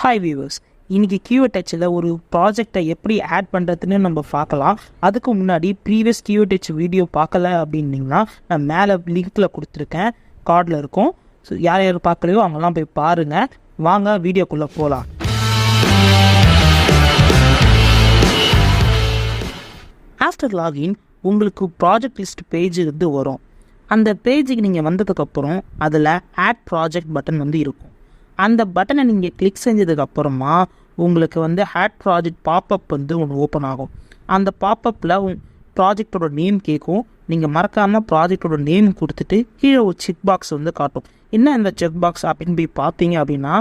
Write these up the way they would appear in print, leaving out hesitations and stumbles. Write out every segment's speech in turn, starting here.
Hi viewers, இன்றைக்கி QA ஒரு ப்ராஜெக்டை எப்படி ஆட் பண்ணுறதுன்னு நம்ம பார்க்கலாம். அதுக்கு முன்னாடி ப்ரீவியஸ் QA வீடியோ பார்க்கல அப்படின்னிங்கன்னா நான் மேலே லிங்க்கில் கொடுத்துருக்கேன், கார்டில் இருக்கும். ஸோ யார் யார் பார்க்கலையோ அவங்கெல்லாம் போய் பாருங்கள். வாங்க வீடியோக்குள்ளே போகலாம். ஆஃப்டர் லாகின் உங்களுக்கு ப்ராஜெக்ட் லிஸ்ட் பேஜ் வரும். அந்த பேஜுக்கு நீங்கள் வந்ததுக்கப்புறம் அதில் ஆட் ப்ராஜெக்ட் பட்டன் இருக்கும். அந்த பட்டனை நீங்கள் கிளிக் செஞ்சதுக்கப்புறமா உங்களுக்கு ஆட் ப்ராஜெக்ட் பாப்அப் ஒன்று ஓப்பன் ஆகும். அந்த பாப்அப்பில் ப்ராஜெக்டோட நேம் கேட்கும். நீங்கள் மறக்காமல் ப்ராஜெக்டோட நேம் கொடுத்துட்டு கீழே ஒரு செக் பாக்ஸ் காட்டும். என்ன இந்த செக் பாக்ஸ் அப்படின்னு போய் பார்த்தீங்க அப்படின்னா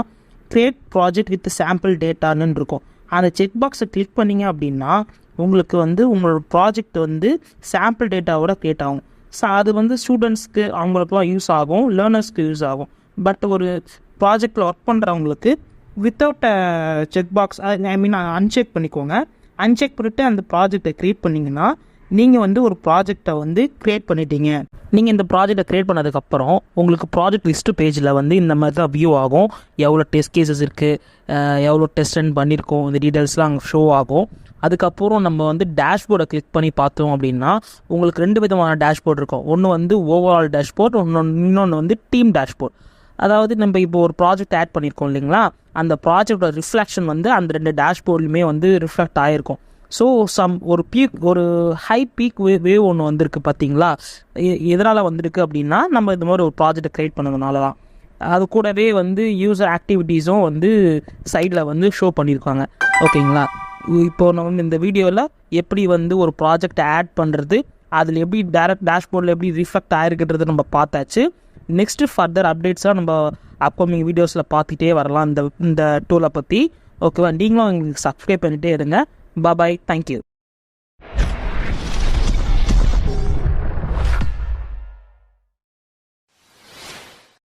கிரியேட் ப்ராஜெக்ட் வித் சாம்பிள் டேட்டான்னு இருக்கும். அந்த செக் பாக்ஸை கிளிக் பண்ணிங்க அப்படின்னா உங்களுக்கு உங்களோட ப்ராஜெக்ட் சாம்பிள் டேட்டாவோட க்ரியேட் ஆகும். ஸோ அது ஸ்டூடெண்ட்ஸ்க்கு அவங்களுக்குலாம் யூஸ் ஆகும், லேர்னர்ஸ்க்கு யூஸ் ஆகும். பட் ஒரு ப்ராஜெக்டில் ஒர்க் பண்ணுறவங்களுக்கு வித்தவுட் செக் பாக்ஸ் அன்செக் பண்ணிக்கோங்க. அன்செக் பண்ணிவிட்டு அந்த ப்ராஜெக்டை க்ரியேட் பண்ணிங்கன்னா நீங்கள் ஒரு ப்ராஜெக்டை க்ரியேட் பண்ணிட்டீங்க. நீங்கள் இந்த ப்ராஜெக்டை க்ரியேட் பண்ணதுக்கப்புறம் உங்களுக்கு ப்ராஜெக்ட் லிஸ்ட்டு பேஜில் இந்த மாதிரி தான் வியூ ஆகும். எவ்வளோ டெஸ்ட் கேசஸ் இருக்குது, எவ்வளோ டெஸ்ட் ரன் பண்ணியிருக்கோம், இந்த டீட்டெயில்ஸ்லாம் அங்கே ஷோ ஆகும். அதுக்கப்புறம் நம்ம டேஷ்போர்டை கிளிக் பண்ணி பார்த்தோம் அப்படின்னா உங்களுக்கு 2 விதமான டேஷ்போர்ட் இருக்கும். ஒன்று ஓவரால் டேஷ்போர்ட், இன்னொன்று டீம் டேஷ்போர்ட். அதாவது நம்ம இப்போ ஒரு ப்ராஜெக்ட் ஆட் பண்ணியிருக்கோம் இல்லைங்களா, அந்த ப்ராஜெக்டோட ரிஃப்ளெக்ஷன் அந்த 2 டேஷ்போர்ட்லையுமே ரிஃப்ளெக்ட் ஆகிருக்கும். ஸோ ஒரு ஹை பீக் வேவ் ஒன்று வந்திருக்கு பார்த்தீங்களா. எதனால் வந்திருக்கு அப்படின்னா நம்ம இந்த மாதிரி ஒரு ப்ராஜெக்டை க்ரியேட் பண்ணதுனால தான். அது கூடவே யூசர் ஆக்டிவிட்டீஸும் சைடில் ஷோ பண்ணியிருக்காங்க. ஓகேங்களா, இப்போது நம்ம இந்த வீடியோவில் எப்படி ஒரு ப்ராஜெக்டை ஆட் பண்ணுறது, அதில் எப்படி டேரக்ட் டேஷ்போர்டில் எப்படி ரிஃப்ளெக்ட் ஆகிருக்குன்றது நம்ம பார்த்தாச்சு. நெக்ஸ்ட்டு ஃபர்தர் அப்டேட்ஸாக நம்ம அப்கமிங் வீடியோஸில் பார்த்துட்டே வரலாம் இந்த டூலை பற்றி. ஓகேவா, நீங்களும் எங்களுக்கு சப்ஸ்கிரைப் பண்ணிகிட்டே இருங்க. பாய், தேங்க்யூ.